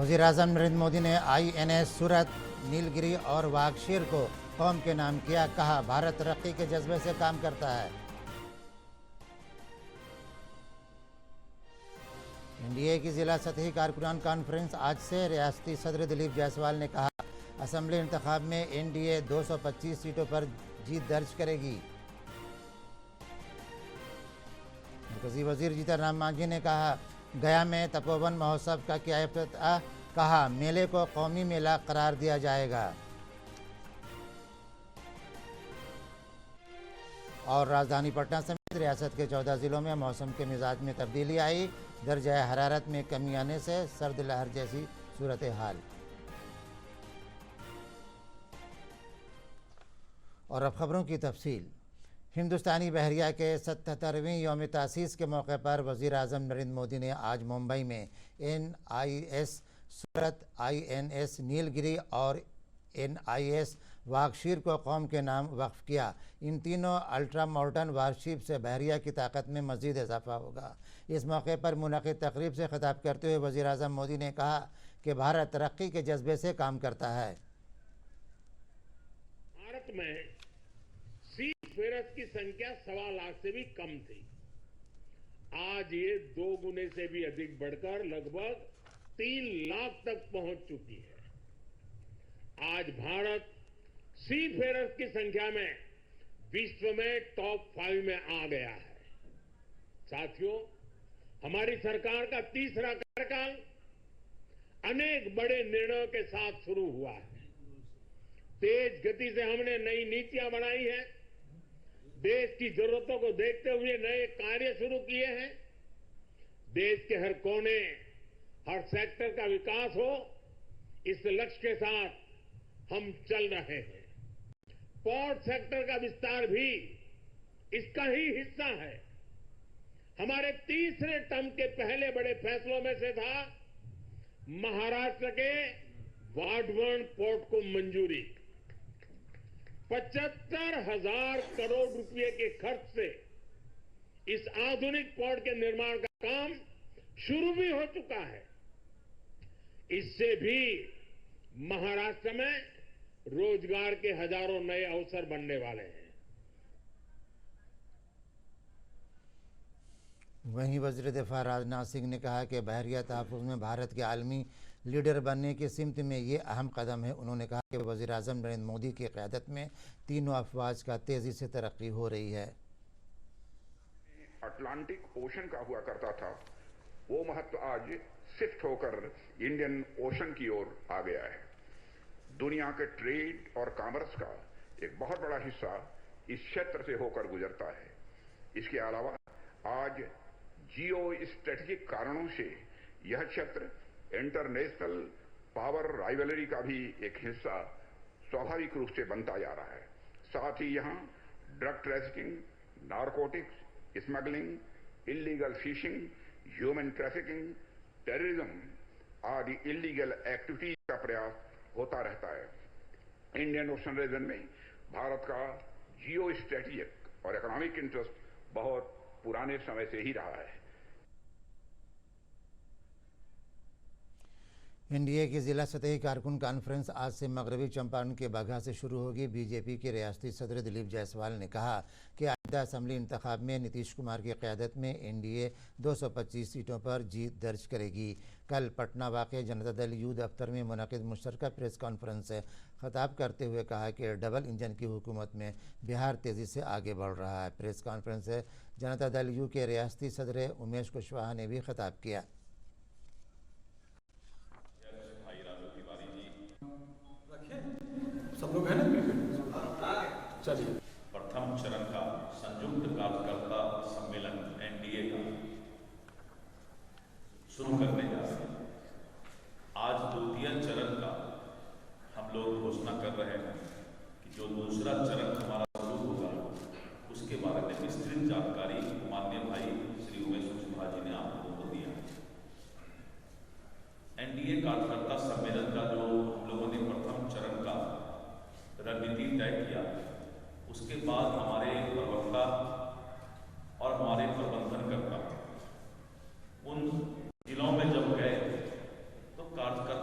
वज़ीर-ए-आज़म नरेंद्र मोदी ने INS सूरत, नीलगिरी और वागशीर को कौम के नाम किया। कहा, भारत तरक्की के जज्बे से काम करता है। एनडीए की जिला सतही कारकुनान कॉन्फ्रेंस आज से। रियासती सदर दिलीप जायसवाल ने कहा, असेंबली इंतखाब में एनडीए 225 सीटों पर जीत दर्ज करेगी। मरकजी वजीर जीतन राम मांझी ने कहा, गया में तपोवन महोत्सव का किया इफ्तिताह। कहा, मेले को कौमी मेला करार दिया जाएगा। और राजधानी पटना समेत रियासत के 14 जिलों में मौसम के मिजाज में तब्दीली आई। दर्जा हरारत में कमी आने से सर्द लहर जैसी सूरत हाल। और अब खबरों की तफसील। हिंदुस्तानी बहरिया के 77वीं यौम तासीस के मौके पर वज़ीर-ए-आज़म नरेंद्र मोदी ने आज मुंबई में NIS सूरत, INS नीलगिरी और NIS वागशीर को कौम के नाम वक्फ किया। इन तीनों अल्ट्रा मॉडर्न वारशिप से बहरिया की ताकत में मज़ीद इजाफा होगा। इस मौके पर मुनक़िद तकरीब से खिताब करते हुए वज़ीर-ए-आज़म मोदी ने कहा कि भारत तरक्की के जज्बे से काम करता है। भारत में सी फेरस की संख्या 1.25 लाख से भी कम थी। आज ये 2 गुने से भी अधिक बढ़कर लगभग 3 लाख तक पहुंच चुकी है। आज भारत सी फेरस की संख्या में विश्व में टॉप 5 में आ गया है। साथियों, हमारी सरकार का तीसरा कार्यकाल अनेक बड़े निर्णयों के साथ शुरू हुआ है। तेज गति से हमने नई नीतियां बनाई हैं। देश की जरूरतों को देखते हुए नए कार्य शुरू किए हैं। देश के हर कोने, हर सेक्टर का विकास हो, इस लक्ष्य के साथ हम चल रहे हैं। पोर्ट सेक्टर का विस्तार भी इसका ही हिस्सा है। हमारे तीसरे टर्म के पहले बड़े फैसलों में से था महाराष्ट्र के वाढवण पोर्ट को मंजूरी। 75,000 करोड़ रुपए के खर्च से इस आधुनिक पोर्ट के निर्माण का काम शुरू भी हो चुका है। इससे भी महाराष्ट्र में रोजगार के हजारों नए अवसर बनने वाले हैं। वहीं वज़ीर दिफा राजनाथ सिंह ने कहा कि बहरिया तहफ़्फ़ुज़ में भारत के आलमी लीडर बनने की सिमत में ये अहम कदम है। उन्होंने कहा कि वज़ीर-ए-आज़म नरेंद्र मोदी की क़यादत में तीनों अफ़वाज का तेज़ी से तरक्की हो रही है। अटलांटिक ओशन का हुआ करता था, वो महत्व आज शिफ्ट होकर इंडियन ओशन की ओर आ गया है। दुनिया के ट्रेड और कॉमर्स का एक बहुत बड़ा हिस्सा इस क्षेत्र से होकर गुजरता है। इसके अलावा आज जियो स्ट्रेटेजिक कारणों से यह क्षेत्र इंटरनेशनल पावर राइवलरी का भी एक हिस्सा स्वाभाविक रूप से बनता जा रहा है। साथ ही यहाँ drug trafficking, narcotics, smuggling, illegal fishing, human trafficking, terrorism आदि इलीगल एक्टिविटीज का प्रयास होता रहता है। इंडियन ओशन रीजन में भारत का जियो स्ट्रेटेजिक और इकोनॉमिक इंटरेस्ट बहुत पुराने समय से ही रहा है। एनडीए की जिला सतही कारकुन कॉन्फ्रेंस आज से मगरबी चंपारण के बाघा से शुरू होगी। बीजेपी के रियासती सदर दिलीप जायसवाल ने कहा कि आइंदा असेंबली इंतखाब में नीतीश कुमार की क़यादत में एनडीए 225 सीटों पर जीत दर्ज करेगी। कल पटना वाक़े जनता दल यू दफ्तर में मुनक़िद मुश्तरका प्रेस कॉन्फ्रेंस से खिताब करते हुए कहा कि डबल इंजन की हुकूमत में बिहार तेज़ी से आगे बढ़ रहा है। प्रेस कॉन्फ्रेंस से जनता दल यू के रियासती सदर उमेश कुशवाहा ने भी खिताब किया। सब लोग हैं ना? चलिए, प्रथम चरण का संयुक्त कार्यकर्ता सम्मेलन एनडीए का शुरू करने जा रहे हैं। आज द्वितीय चरण का हम लोग घोषणा कर रहे हैं कि जो दूसरा चरण हमारा शुरू होगा उसके बारे में विस्तृत जानकारी माननीय भाई श्री उमेश कुशवाहा जी ने आप लोगों को दिया है। एनडीए कार्यकर्ता सम्मेलन का जो हम लोगों ने प्रथम चरण का रणनीति तय किया, उसके बाद हमारे प्रवक्ता और हमारे प्रबंधनकर्ता उन जिलों में जब गए तो कार्यकर्ता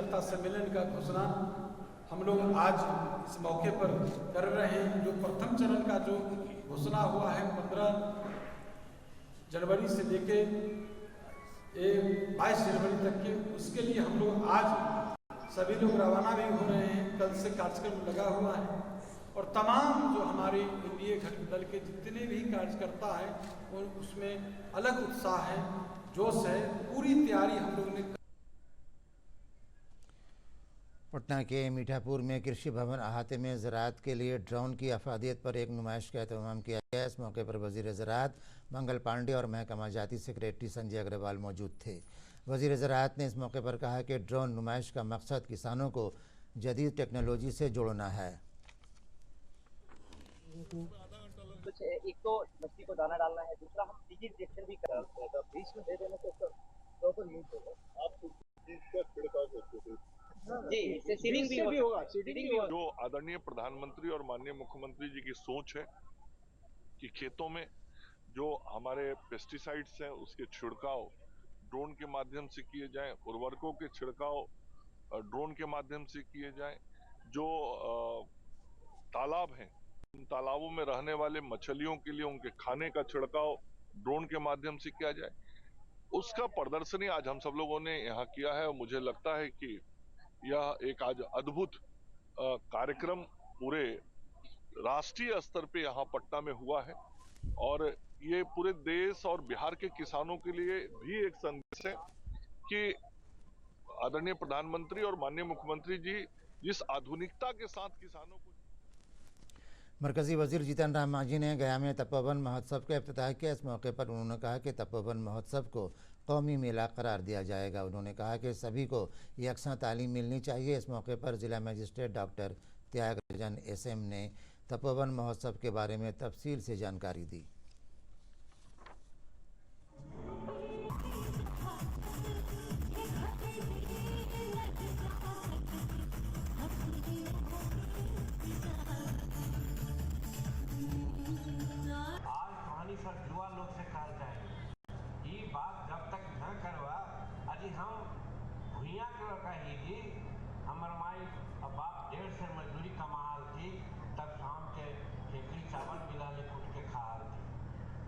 कार्यकर्ता सम्मेलन का घोषणा हम लोग आज इस मौके पर कर रहे हैं। जो प्रथम चरण का जो घोषणा हुआ है 15 जनवरी से लेके 22 जनवरी तक के, उसके लिए हम लोग आज सभी लोग रवाना भी हो रहे हैं। कल से कार्यक्रम लगा हुआ है और तमाम जो हमारे एनडीए घटक दल के जितने भी कार्यकर्ता हैं और उसमें अलग उत्साह है, जोश है, पूरी तैयारी हम लोगों ने। पटना के मीठापुर में कृषि भवन अहाते में ज़राअत के लिए ड्रोन की अफादियत पर एक नुमाइश का एहतमाम किया गया। इस मौके पर वज़ीर ज़राअत मंगल पांडे और महकमा जाती सेक्रेटरी संजय अग्रवाल मौजूद थे। वज़ीर ज़राअत ने इस मौके पर कहा कि ड्रोन नुमाइश का मकसद किसानों को जदीद टेक्नोलॉजी से जोड़ना है। कुछ एक तो मछली को दाना डालना है, दूसरा हम सीजी इंजेक्शन भी करा सकते हैं, तो बीच में दे देने से तो यूज होगा। आप चीज का छिड़काव करते थे जी, इससे सीडिंग भी होगा। जो आदरणीय प्रधानमंत्री और माननीय मुख्यमंत्री जी की सोच है कि खेतों में जो हमारे पेस्टिसाइड्स हैं उसके छिड़काव ड्रोन के माध्यम से किए जाएं, उर्वरकों के छिड़काव ड्रोन के माध्यम से किए जाएं, जो तालाब हैं उन तालाबों में रहने वाले मछलियों के लिए उनके खाने का छिड़काव ड्रोन के माध्यम से किया जाए, उसका प्रदर्शनी आज हम सब लोगों ने यहाँ किया है। और मुझे लगता है कि यह एक आज अद्भुत कार्यक्रम पूरे राष्ट्रीय स्तर पे यहाँ पटना में हुआ है और ये पूरे देश और बिहार के किसानों के लिए भी एक संदेश है कि आदरणीय प्रधानमंत्री और माननीय मुख्यमंत्री जी जिस आधुनिकता के साथ किसानों को। मरकजी वजीर जीतन राम मांझी ने गया में तपोवन महोत्सव का इफ्तिताह किया। इस मौके पर उन्होंने कहा कि तपोवन महोत्सव को कौमी मेला करार दिया जाएगा। उन्होंने कहा कि सभी को यकसां तालीम मिलनी चाहिए। इस मौके पर जिला मजिस्ट्रेट डॉक्टर त्यागराजन SM ने तपोवन महोत्सव के बारे में तफसील से जानकारी दी।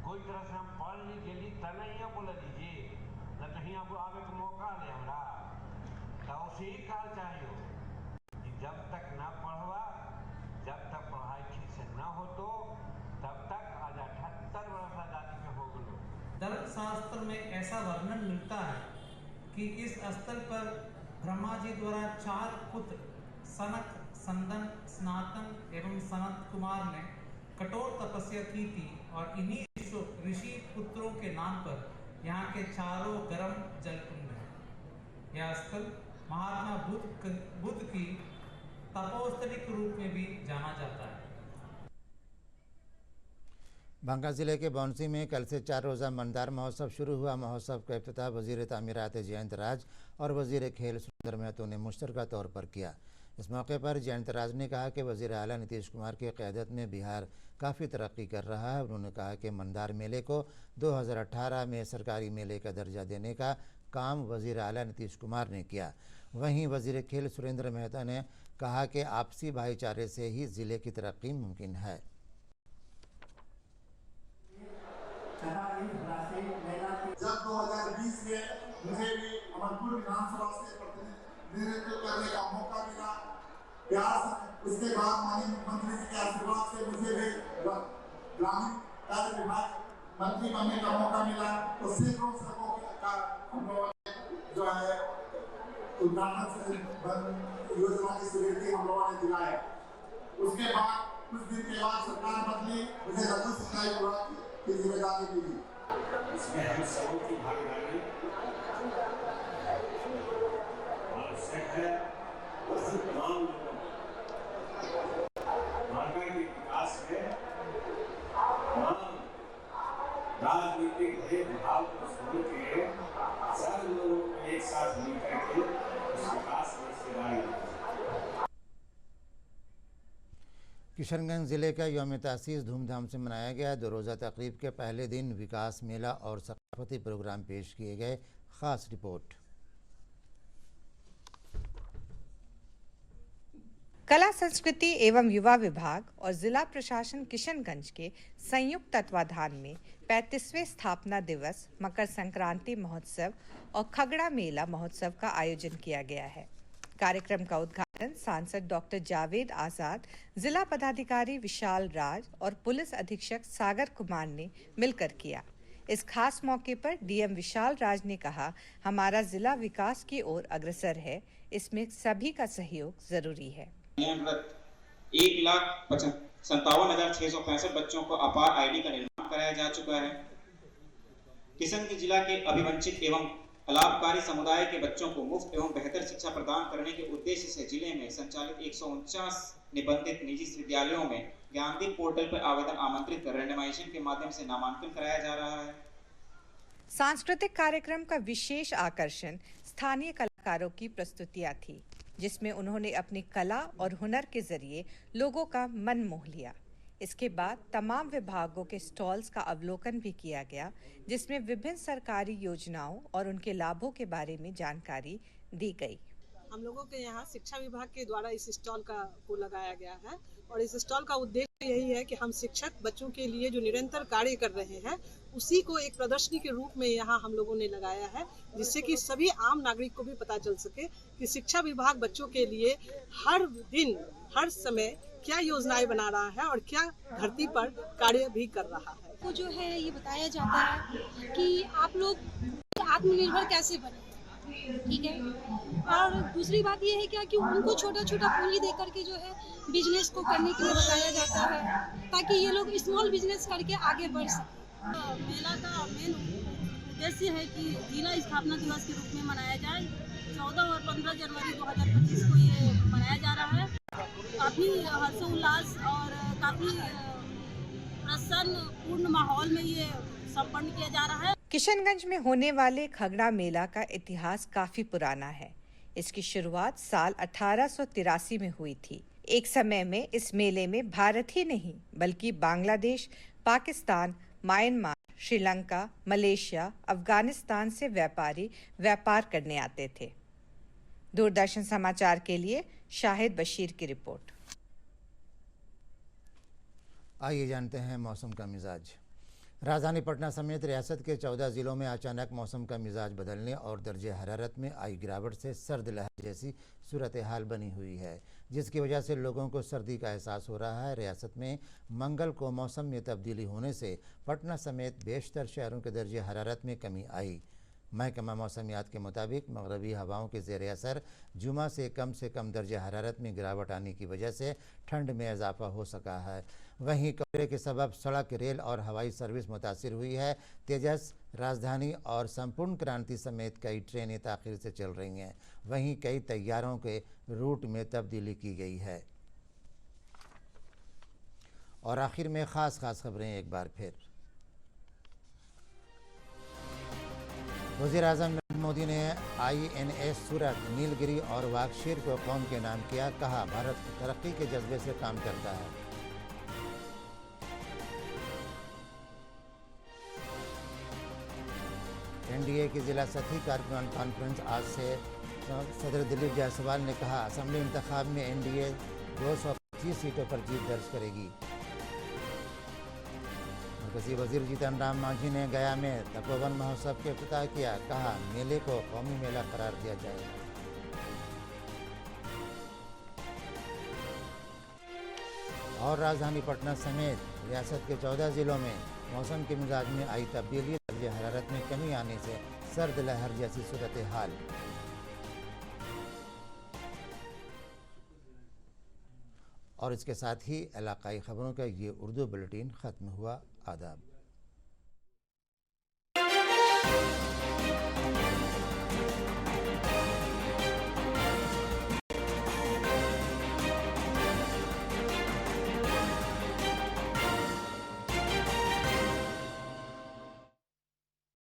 कोई तरह से हम पढ़ ली गेली त नहीं बोल दीजिए न कहीं अब आवे के मौका ले हमरा तो उसे ही काल चाहिए कि जब तक ना पढ़वा, जब तक पढ़ाई ठीक से न हो तो तब तक आज 78 वर्ष आजादी के हो गए। धर्मशास्त्र में ऐसा वर्णन मिलता है कि इस स्थल पर ब्रह्मा जी द्वारा 4 पुत्र सनक, संदन, सनातन एवं सनत कुमार ने कठोर तपस्या की थी और इन्हीं ऋषि पुत्रों के नाम पर यहाँ के चारों गर्म जलकुंड है। यह स्थल महात्मा बुद्ध की तपोस्थली के रूप में भी जाना जाता है। बांका जिले के बौंसी में कल से 4 रोज़ा मंदार महोत्सव शुरू हुआ। महोत्सव का इफ्तिताह वज़ीर तामीरात जयंत राज और वज़ीर खेल सुरेंद्र महतो ने मुश्तरका तौर पर किया। इस मौके पर जयंत राज ने कहा कि वज़ीर आला नीतीश कुमार की क़यादत में बिहार काफ़ी तरक्की कर रहा है। उन्होंने कहा कि मंदार मेले को 2018 में सरकारी मेले का दर्जा देने का काम वज़ीर आला नीतीश कुमार ने किया। वहीं वज़ीर खेल सुरेंद्र महतो ने कहा कि आपसी भाईचारे से ही ज़िले की तरक्की मुमकिन है। जब 2020 में मुझे भी अमरपुर विधानसभा से प्रतिनिधित्व करने का मौका मिला, प्यास उसके बाद माननीय मुख्यमंत्री जी के आशीर्वाद से मुझे भी ग्रामीण कार्य विभाग मंत्री बनने का मौका मिला, तो सैकड़ों सड़कों का हम लोगों ने जो है उद्घाटन योजना की स्वीकृति हम लोगों ने दिलाया। उसके बाद कुछ दिन के बाद सरकार बदली, मुझे लघु सिंचाई विभाग की जिम्मेदारी मिली। इसमें हम सबों की भागीदारी आवश्यक है। तमाम लोगों बांका के विकास में तमाम राजनीतिक भेदभाव को छोड़ के सब लोग एक साथ मिलकर के उस विकास में हिस्सेदारी। किशनगंज ज़िले का यौम तासीस धूमधाम से मनाया गया। 2 रोज़ा तकरीब के पहले दिन विकास मेला और सकाफती प्रोग्राम पेश किए गए। ख़ास रिपोर्ट। कला संस्कृति एवं युवा विभाग और जिला प्रशासन किशनगंज के संयुक्त तत्वाधान में 35वें स्थापना दिवस, मकर संक्रांति महोत्सव और खगड़ा मेला महोत्सव का आयोजन किया गया है। कार्यक्रम का उद्घाटन सांसद डॉक्टर जावेद आजाद, जिला पदाधिकारी विशाल राज और पुलिस अधीक्षक सागर कुमार ने मिलकर किया। इस खास मौके पर डीएम विशाल राज ने कहा, हमारा जिला विकास की ओर अग्रसर है, इसमें सभी का सहयोग जरूरी है। 1,57,665 बच्चों को अपार आईडी का निर्माण कराया जा चुका है। किशनगंज जिला के अभिवंचित एवं अलाभकारी समुदाय के बच्चों को मुफ्त एवं बेहतर शिक्षा प्रदान करने के उद्देश्य से जिले में संचालित 149 निबंधित निजी विद्यालयों में ज्ञानदीप पोर्टल पर आवेदन आमंत्रित कर रैंडमाइजेशन के माध्यम से नामांकन कराया जा रहा है। सांस्कृतिक कार्यक्रम का विशेष आकर्षण स्थानीय कलाकारों की प्रस्तुतियां थी, जिसमें उन्होंने अपनी कला और हुनर के जरिए लोगों का मन मोह लिया। इसके बाद तमाम विभागों के स्टॉल्स का अवलोकन भी किया गया, जिसमें विभिन्न सरकारी योजनाओं और उनके लाभों के बारे में जानकारी दी गई। हम लोगों के यहाँ शिक्षा विभाग के द्वारा इस स्टॉल को लगाया गया है और इस स्टॉल का उद्देश्य यही है कि हम शिक्षक बच्चों के लिए जो निरंतर कार्य कर रहे हैं उसी को एक प्रदर्शनी के रूप में यहाँ हम लोगों ने लगाया है, जिससे कि सभी आम नागरिक को भी पता चल सके कि शिक्षा विभाग बच्चों के लिए हर दिन हर समय क्या योजनाएं बना रहा है और क्या धरती पर कार्य भी कर रहा है। वो जो है ये बताया जाता है कि आप लोग आत्मनिर्भर कैसे बने, ठीक है। और दूसरी बात ये है क्या कि उनको छोटा छोटा पूंजी दे करके जो है बिजनेस को करने के लिए बताया जाता है, ताकि ये लोग स्मॉल बिजनेस करके आगे बढ़ सकें। मेला का मेन उद्देश्य है कि जिला स्थापना दिवस के रूप में मनाया जाए। 14 और 15 जनवरी 2025 को ये मनाया जा रहा है। काफ़ी हर्षोल्लास और काफ़ी प्रसन्न पूर्ण माहौल में ये संपन्न किया जा रहा है। किशनगंज में होने वाले खगड़ा मेला का इतिहास काफी पुराना है। इसकी शुरुआत साल 1883 में हुई थी। एक समय में इस मेले में भारत ही नहीं बल्कि बांग्लादेश, पाकिस्तान, म्यांमार, श्रीलंका, मलेशिया, अफगानिस्तान से व्यापारी व्यापार करने आते थे। दूरदर्शन समाचार के लिए शाहिद बशीर की रिपोर्ट। आइए जानते हैं मौसम का मिजाज। राजधानी पटना समेत रियासत के 14 जिलों में अचानक मौसम का मिजाज बदलने और दर्जे हरारत में आई गिरावट से सर्द लहर जैसी सूरत हाल बनी हुई है, जिसकी वजह से लोगों को सर्दी का एहसास हो रहा है। रियासत में मंगल को मौसम में तब्दीली होने से पटना समेत बेशतर शहरों के दर्जे हरारत में कमी आई। महकमा मौसमियात के मुताबिक मगरबी हवाओं के ज़ेर असर जुमा से कम दर्जे हरारत में गिरावट आने की वजह से ठंड में इजाफा हो सका है। वहीं कोहरे के सबब सड़क, रेल और हवाई सर्विस मुतासिर हुई है। तेजस, राजधानी और संपूर्ण क्रांति समेत कई ट्रेनें ताख़ीर से चल रही हैं। वहीं कई तैयारों के रूट में तब्दीली की गई है। और आखिर में ख़ास खबरें एक बार फिर। वज़ीर-ए-आज़म नरेंद्र मोदी ने INS सूरत, नीलगिरी और वागशीर को कौम के नाम किया। कहा, भारत तरक्की के जज्बे से काम करता है। NDA की जिला सतही कारकुनान कॉन्फ्रेंस आज से सदर दिलीप जायसवाल ने कहा, असेंबली इंतखाब में NDA 225 सीटों पर जीत दर्ज करेगी। मरकज़ी वज़ीर जीतन राम मांझी ने गया में तपोवन महोत्सव के इफ्तिताह किया। कहा, मेले को कौमी मेला करार दिया जाएगा। और राजधानी पटना समेत रियासत के 14 जिलों में मौसम के मिजाज में आई तब्दीली, दर्जे हरारत में कमी आने से सर्द लहर जैसी सूरत हाल। और इसके साथ ही इलाकाई खबरों का ये उर्दू बुलेटिन ख़त्म हुआ। आदाब।